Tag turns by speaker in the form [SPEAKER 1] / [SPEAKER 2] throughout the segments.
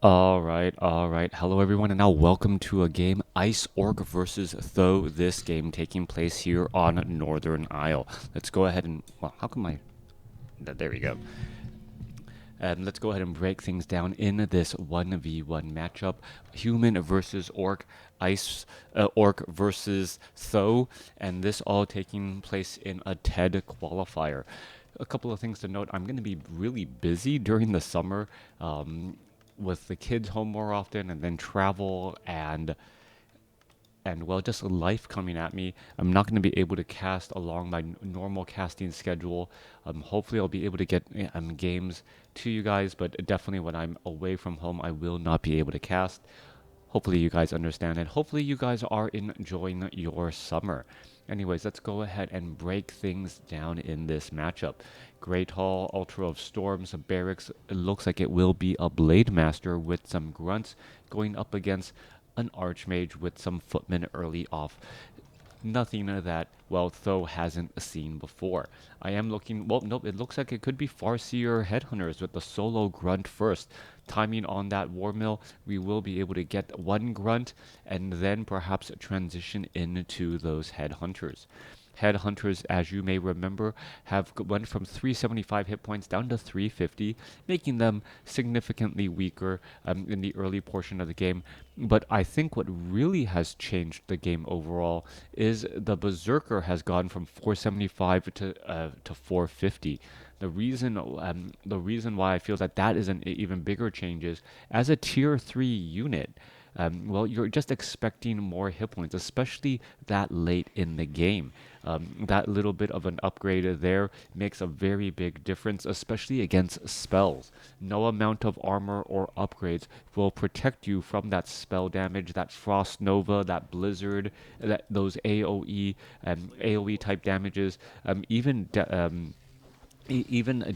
[SPEAKER 1] Alright. Hello everyone, and now welcome to a game, Ice Orc versus Tho, this game taking place here on Northern Isle. Let's go ahead and, well, how come there we go. And let's go ahead and break things down in this 1v1 matchup. Human versus Orc, Orc versus Tho, and this all taking place in a TeD qualifier. A couple of things to note, I'm going to be really busy during the summer. With the kids home more often and then travel and well, just life coming at me. I'm not going to be able to cast along my normal casting schedule. Hopefully I'll be able to get games to you guys, but definitely when I'm away from home I will not be able to cast. Hopefully you guys understand, and hopefully you guys are enjoying your summer. Anyways, let's go ahead and break things down in this matchup. Great Hall, Ultra of Storms, Barracks. It looks like it will be a Blade Master with some grunts going up against an Archmage with some footmen early off. Nothing that, well, Tho hasn't seen before. I am looking, well, nope, it looks like it could be Farseer Headhunters with the solo grunt first. Timing on that War Mill, we will be able to get one grunt and then perhaps transition into those Headhunters. Headhunters, as you may remember, have went from 375 hit points down to 350, making them significantly weaker in the early portion of the game. But I think what really has changed the game overall is the Berserker has gone from 475 to 450. The reason why I feel that that is an even bigger change is as a tier 3 unit. Well, you're just expecting more hit points, especially that late in the game. That little bit of an upgrade there makes a very big difference, especially against spells. No amount of armor or upgrades will protect you from that spell damage, that Frost Nova, that Blizzard, those AoE type damages, even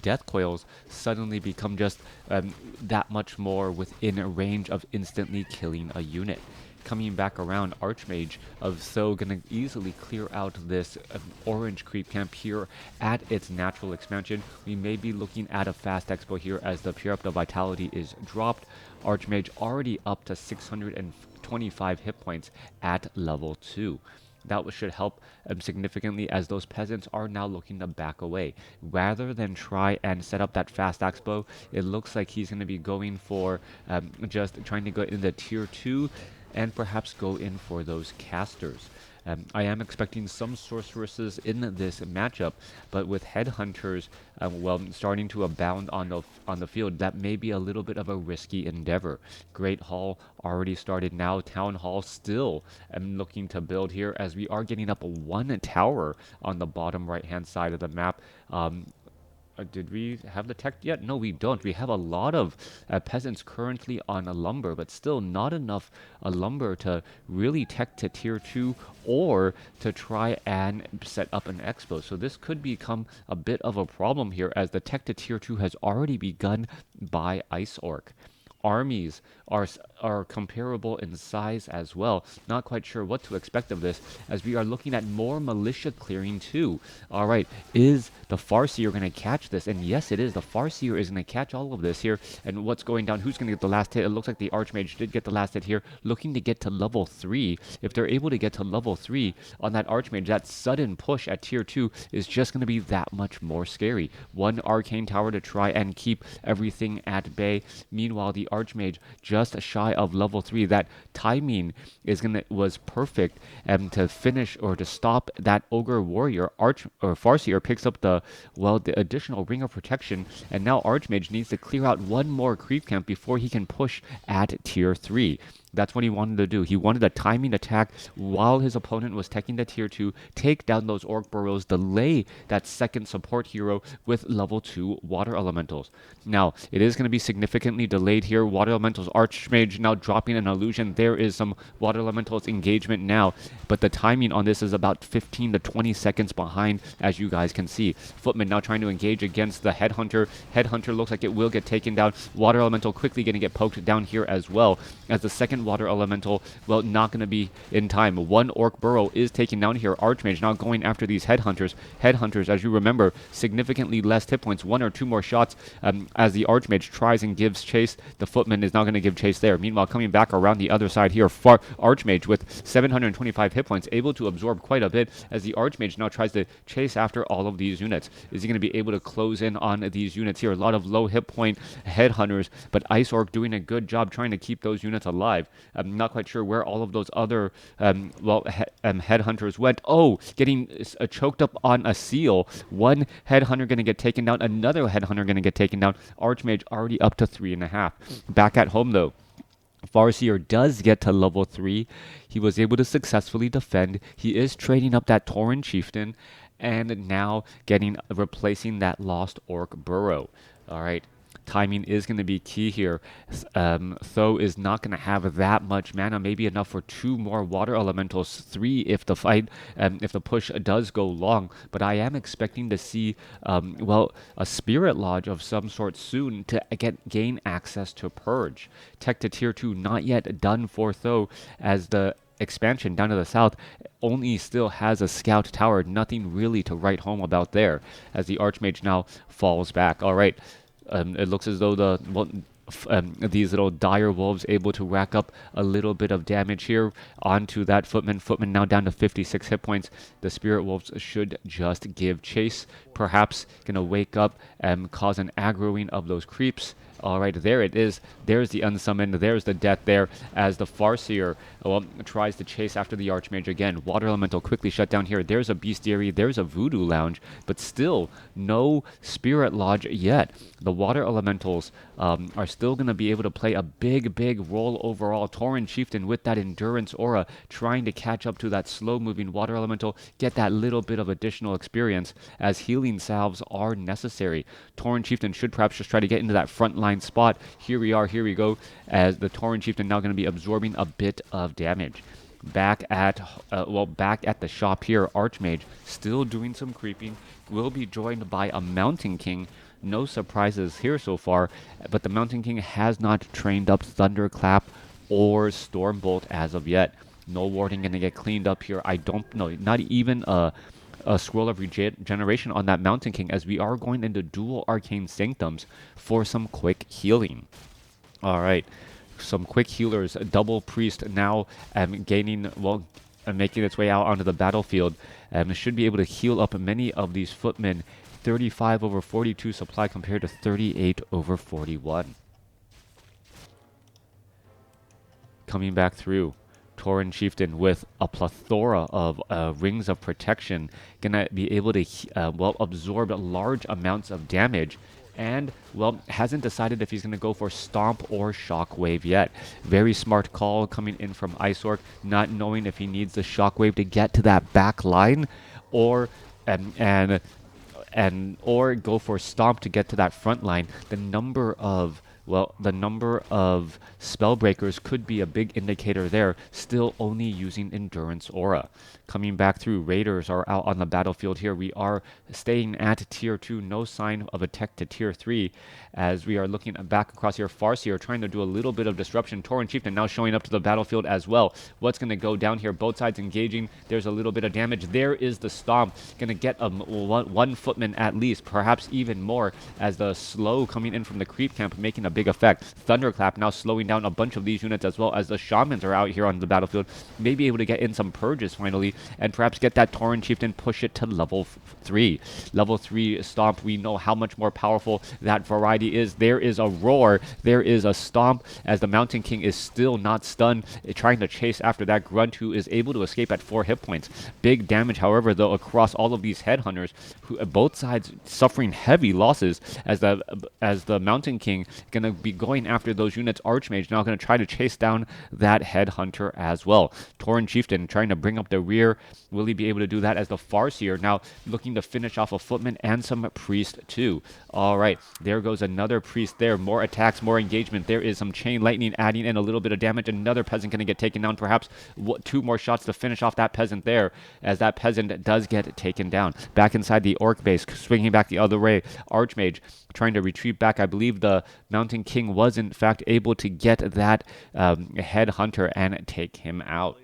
[SPEAKER 1] death coils suddenly become just that much more within a range of instantly killing a unit. Coming back around, Archmage of So gonna easily clear out this orange creep camp here at its natural expansion. We may be looking at a fast expo here as the Pure Up the Vitality is dropped. Archmage already up to 625 hit points at level 2. That should help significantly as those peasants are now looking to back away. Rather than try and set up that fast expo, it looks like he's going to be going for just trying to go into tier 2 and perhaps go in for those casters. I am expecting some sorceresses in this matchup, but with headhunters, well, starting to abound on the field, that may be a little bit of a risky endeavor. Great Hall already started now. Town Hall still am looking to build here as we are getting up one tower on the bottom right-hand side of the map. Did we have the tech yet? No, we don't. We have a lot of peasants currently on a lumber, but still not enough lumber to really tech to tier 2 or to try and set up an expo. So this could become a bit of a problem here as the tech to tier 2 has already begun by Ice Orc. Armies are comparable in size as well. Not quite sure what to expect of this as we are looking at more militia clearing too. All right, is the Farseer going to catch this? And yes, it is. The Farseer is going to catch all of this here. And what's going down? Who's going to get the last hit? It looks like the Archmage did get the last hit here, looking to get to level 3. If they're able to get to level 3 on that Archmage, that sudden push at tier 2 is just going to be that much more scary. One Arcane Tower to try and keep everything at bay. Meanwhile, the Archmage just shy of level 3. That timing was perfect to finish or to stop that Ogre Warrior. Farseer picks up the additional Ring of Protection, and now Archmage needs to clear out one more creep camp before he can push at tier 3. That's what he wanted to do. He wanted a timing attack while his opponent was taking the tier 2, take down those Orc Burrows, delay that second support hero with level 2 Water Elementals. Now, it is going to be significantly delayed here. Water Elementals, Archmage now dropping an illusion. There is some Water Elementals engagement now, but the timing on this is about 15 to 20 seconds behind, as you guys can see. Footman now trying to engage against the Headhunter. Headhunter looks like it will get taken down. Water Elemental quickly going to get poked down here as well, as the second second water elemental, well, not going to be in time. One orc burrow is taken down here. Archmage now going after these headhunters. Headhunters, as you remember, significantly less hit points, 1 or 2 more shots as the Archmage tries and gives chase. The footman is not going to give chase there. Meanwhile, coming back around the other side here, Archmage with 725 hit points, able to absorb quite a bit as the Archmage now tries to chase after all of these units. Is he going to be able to close in on these units here? A lot of low hit point headhunters, but Ice Orc doing a good job trying to keep those units alive. I'm not quite sure where all of those other headhunters went. Oh, getting choked up on a seal. One headhunter going to get taken down. Another headhunter going to get taken down. Archmage already up to 3.5. Back at home though, Farseer does get to level 3. He was able to successfully defend. He is trading up that Tauren Chieftain and now replacing that lost Orc Burrow. All right. Timing is going to be key here. Tho is not going to have that much mana, maybe enough for 2 more water elementals, 3 if the fight, if the push does go long. But I am expecting to see, well, a Spirit Lodge of some sort soon to gain access to Purge. Tech to tier 2 not yet done for Tho, as the expansion down to the south only still has a scout tower, nothing really to write home about there, as the Archmage now falls back. All right. It looks as though these little dire wolves able to rack up a little bit of damage here onto that footman. Footman now down to 56 hit points. The spirit wolves should just give chase. Perhaps gonna wake up and cause an aggroing of those creeps. All right, there it is. There's the unsummoned. There's the death there as the Farseer tries to chase after the Archmage again. Water Elemental quickly shut down here. There's a Bestiary. There's a Voodoo Lounge, but still no Spirit Lodge yet. The Water Elementals are still going to be able to play a big role overall. Tauren Chieftain with that Endurance Aura trying to catch up to that slow-moving Water Elemental, get that little bit of additional experience as healing salves are necessary. Tauren Chieftain should perhaps just try to get into that front line spot. Here we go, as the Tauren Chieftain now going to be absorbing a bit of damage. Back at the shop here, Archmage still doing some creeping, will be joined by a Mountain King. No surprises here so far, but the Mountain King has not trained up Thunderclap or Stormbolt as of yet. No warding going to get cleaned up here. I don't know, not even a Scroll of Regeneration on that Mountain King, as we are going into dual Arcane Sanctums for some quick healing. All right, some quick healers. Double Priest now making its way out onto the battlefield. Should be able to heal up many of these footmen. 35 over 42 supply compared to 38 over 41. Coming back through, Tauren Chieftain with a plethora of rings of protection, gonna be able to absorb large amounts of damage, and hasn't decided if he's gonna go for Stomp or Shockwave yet. Very smart call coming in from Ice Orc, not knowing if he needs the Shockwave to get to that back line, or or go for Stomp to get to that front line. The number of Spellbreakers could be a big indicator there, still only using Endurance Aura. Coming back through, Raiders are out on the battlefield here. We are staying at Tier 2, no sign of a tech to Tier 3, as we are looking back across here. Farseer trying to do a little bit of disruption. Tauren Chieftain now showing up to the battlefield as well. What's going to go down here? Both sides engaging. There's a little bit of damage. There is the Stomp. Going to get one footman at least, perhaps even more, as the slow coming in from the creep camp making a big effect. Thunderclap now slowing down a bunch of these units, as well as the Shamans are out here on the battlefield. May be able to get in some purges finally, and perhaps get that Tauren Chieftain, push it to level 3. Level 3 Stomp, we know how much more powerful that variety is. There is a Roar, there is a Stomp, as the Mountain King is still not stunned, trying to chase after that Grunt, who is able to escape at 4 hit points. Big damage, however, though, across all of these headhunters, who both sides suffering heavy losses, as the Mountain King gonna be going after those units. Archmage now gonna try to chase down that headhunter as well. Tauren Chieftain trying to bring up the rear. Will he be able to do that, as the Farseer now looking to finish off a footman and some priest too? All right, there goes another priest there. More attacks, more engagement. There is some chain lightning adding in a little bit of damage. Another peasant going to get taken down. Perhaps 2 more shots to finish off that peasant there, as that peasant does get taken down. Back inside the orc base, swinging back the other way. Archmage trying to retreat back. I believe the Mountain King was in fact able to get that Headhunter and take him out.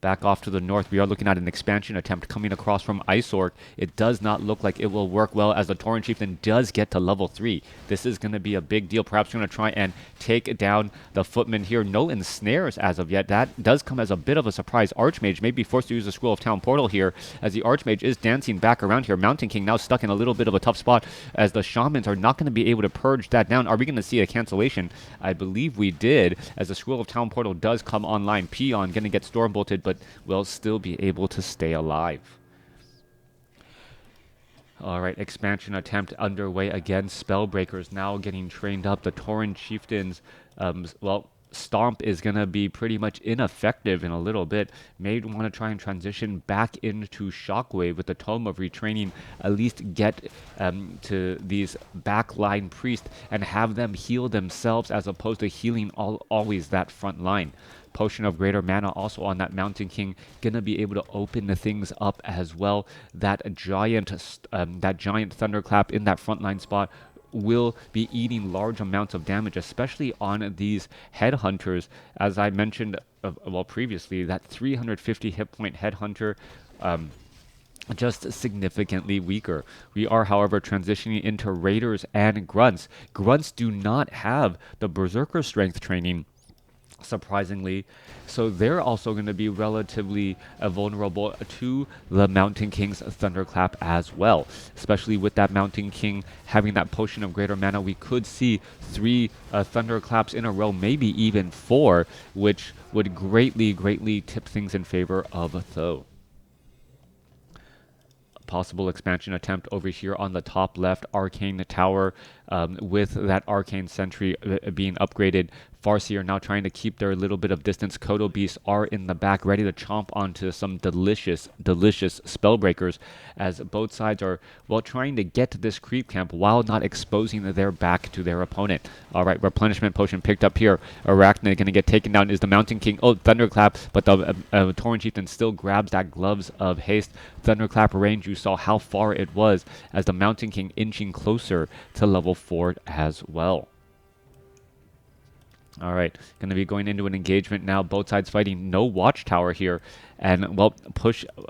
[SPEAKER 1] Back off to the north, we are looking at an expansion attempt coming across from Ice Orc. It does not look like it will work well as the Tauren Chieftain does get to level 3. This is going to be a big deal. Perhaps we're going to try and take down the Footman here. No ensnares as of yet. That does come as a bit of a surprise. Archmage may be forced to use the Scroll of Town Portal here as the Archmage is dancing back around here. Mountain King now stuck in a little bit of a tough spot as the Shamans are not going to be able to purge that down. Are we going to see a cancellation? I believe we did as the Scroll of Town Portal does come online. Peon going to get storm bolted, but will still be able to stay alive. Alright, expansion attempt underway again. Spellbreakers now getting trained up. The Tauren Chieftains, well, Stomp is going to be pretty much ineffective in a little bit. May want to try and transition back into Shockwave with the Tome of Retraining. At least get to these backline priests and have them heal themselves as opposed to healing always that front line. Potion of Greater Mana also on that Mountain King, gonna be able to open the things up as well. That giant thunderclap in that frontline spot will be eating large amounts of damage, especially on these Headhunters. As I mentioned well previously, that 350 hit point Headhunter just significantly weaker. We are, however, transitioning into Raiders and Grunts. Grunts do not have the Berserker strength training, surprisingly, so they're also going to be relatively vulnerable to the Mountain King's Thunderclap as well. Especially with that Mountain King having that Potion of Greater Mana, we could see 3 Thunderclaps in a row, maybe even 4, which would greatly tip things in favor of th000. Possible expansion attempt over here on the top left, Arcane Tower, with that Arcane Sentry being upgraded. Farseer now trying to keep their little bit of distance. Kodo Beasts are in the back, ready to chomp onto some delicious Spellbreakers, as both sides are, well, trying to get to this creep camp while not exposing their back to their opponent. All right, Replenishment Potion picked up here. Arachnid going to get taken down. Is the Mountain King? Oh, Thunderclap, but the Tauren Chieftain still grabs that Gloves of Haste. Thunderclap range, you saw how far it was as the Mountain King inching closer to level 4 as well. All right, going to be going into an engagement now. Both sides fighting. No watchtower here. And, well,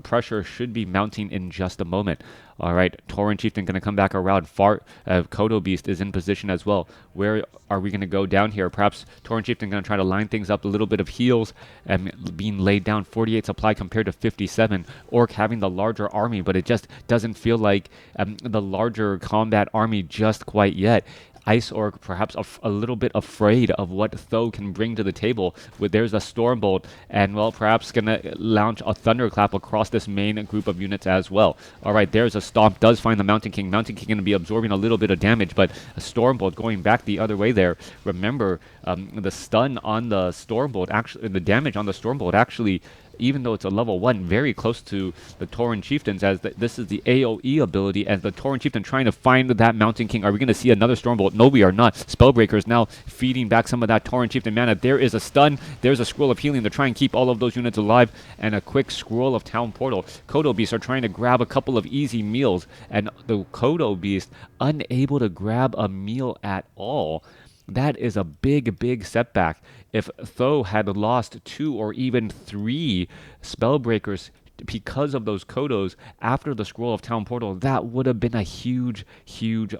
[SPEAKER 1] pressure should be mounting in just a moment. All right, Tauren Chieftain going to come back around. Kodo Beast is in position as well. Where are we going to go down here? Perhaps Tauren Chieftain going to try to line things up. A little bit of heals and being laid down. 48 supply compared to 57. Orc having the larger army, but it just doesn't feel like the larger combat army just quite yet. Ice Orc perhaps a little bit afraid of what th000 can bring to the table. There's a Stormbolt, and, well, perhaps going to launch a Thunderclap across this main group of units as well. All right, there's a Stomp. Does find the Mountain King. Mountain King going to be absorbing a little bit of damage, but a Stormbolt going back the other way there. Remember, the stun on the Stormbolt, actually, the damage on the Stormbolt actually, even though it's a level 1, very close to the Tauren Chieftains, as this is the AoE ability, as the Tauren Chieftain trying to find that Mountain King. Are we going to see another Stormbolt? No, we are not. Spellbreakers now feeding back some of that Tauren Chieftain mana. There is a stun. There's a Scroll of Healing to try and keep all of those units alive, and a quick Scroll of Town Portal. Kodo Beasts are trying to grab a couple of easy meals, and the Kodo Beast unable to grab a meal at all. That is a big setback. If th000 had lost 2 or even 3 Spellbreakers because of those Kodos after the Scroll of Town Portal, that would have been a huge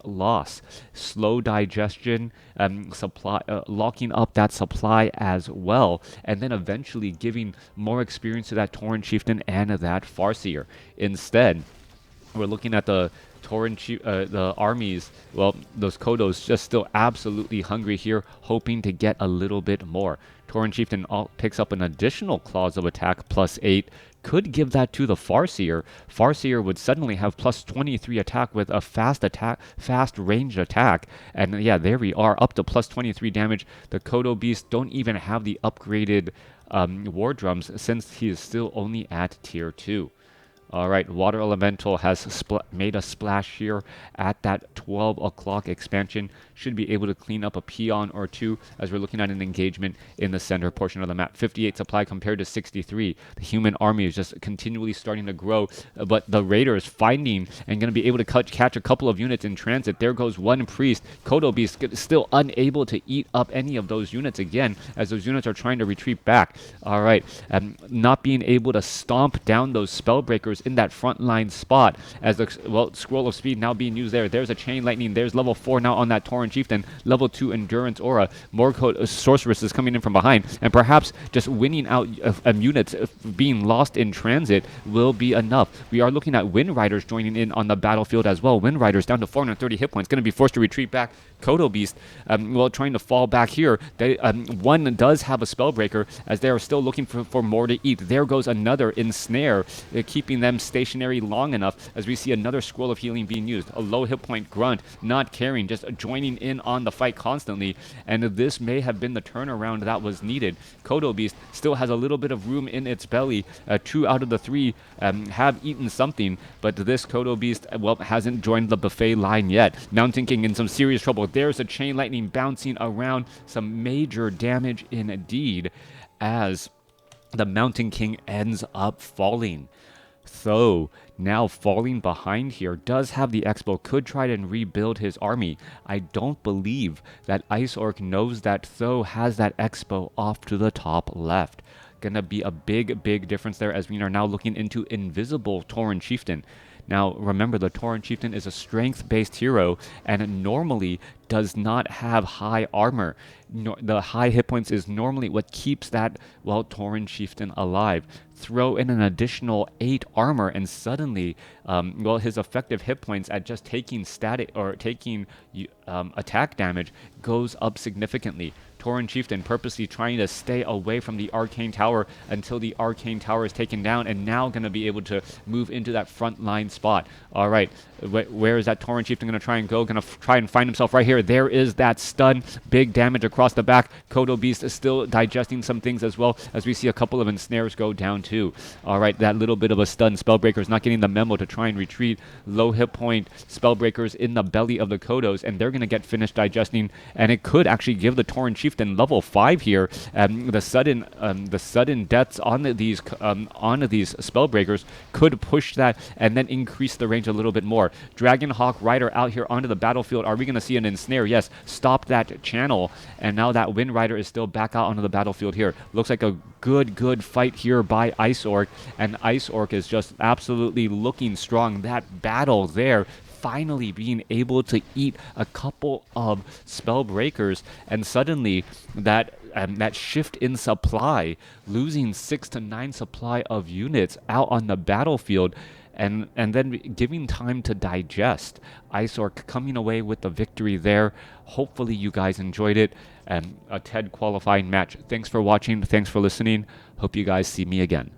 [SPEAKER 1] loss. Slow digestion, locking up that supply as well, and then eventually giving more experience to that Tauren Chieftain and that Farseer. Instead, we're looking at the the armies, well, those Kodos just still absolutely hungry here, hoping to get a little bit more. Tauren Chieftain picks up an additional Claws of Attack, +8. Could give that to the Farseer. Farseer would suddenly have +23 attack with a fast ranged attack. And yeah, there we are, up to +23 damage. The Kodo Beasts don't even have the upgraded War Drums, since he is still only at tier 2. All right, Water Elemental has made a splash here at that 12 o'clock expansion. Should be able to clean up a peon or two as we're looking at an engagement in the center portion of the map. 58 supply compared to 63. The human army is just continually starting to grow, but the Raiders finding and going to be able to catch a couple of units in transit. There goes one priest. Kodo Beast still unable to eat up any of those units again as those units are trying to retreat back. All right, not being able to stomp down those spellbreakers in that front line spot as the scroll of speed now being used there. There's a chain lightning. There's level 4 now on that Tauren chieftain. Level 2 endurance aura. More sorceress is coming in from behind, and perhaps just winning out units being lost in transit will be enough. We are looking at Wind Riders joining in on the battlefield as well. Wind Riders down to 430 hit points, going to be forced to retreat back. Kodo Beast, trying to fall back here. They, one does have a Spellbreaker as they are still looking for more to eat. There goes another Ensnare, keeping them stationary long enough as we see another Scroll of Healing being used. A low hit point Grunt, not caring, just joining in on the fight constantly, and this may have been the turnaround that was needed. Kodo Beast still has a little bit of room in its belly. 2 out of the 3 have eaten something, but this Kodo Beast, hasn't joined the buffet line yet. Mountain King in some serious trouble. There's a chain lightning bouncing around, some major damage indeed, as the Mountain King ends up falling. So now falling behind here, does have the Expo, could try to rebuild his army. I don't believe that Ice Orc knows that th000 has that Expo off to the top left. Gonna be a big difference there as we are now looking into Invisible Tauren Chieftain. Now, remember, the Tauren Chieftain is a strength-based hero and normally does not have high armor. The high hit points is normally what keeps that, Tauren Chieftain alive. Throw in an additional 8 armor and suddenly, his effective hit points at just taking static or taking attack damage goes up significantly. Tauren Chieftain purposely trying to stay away from the Arcane Tower until the Arcane Tower is taken down, and now going to be able to move into that front line spot. All right, where is that Tauren Chieftain going to try and go? Going to try and find himself right here. There is that stun. Big damage across the back. Kodo Beast is still digesting some things as well as we see a couple of ensnares go down too. All right, that little bit of a stun. Spellbreaker is not getting the memo to try and retreat. Low hit point Spellbreakers in the belly of the Kodos, and they're going to get finished digesting, and it could actually give the Tauren Chieftain level 5 here. The sudden deaths on these Spellbreakers could push that and then increase the range a little bit more. Dragonhawk Rider out here onto the battlefield. Are we going to see an ensnare? Yes. Stop that channel, and now that Wind Rider is still back out onto the battlefield here. Looks like a good fight here by Ice Orc, and Ice Orc is just absolutely looking strong. That battle there, finally being able to eat a couple of Spellbreakers, and suddenly that shift in supply, losing 6 to 9 supply of units out on the battlefield, and then giving time to digest. Ice Orc coming away with the victory there. Hopefully you guys enjoyed it, and a TeD qualifying match. Thanks for watching. Thanks for listening. Hope you guys see me again.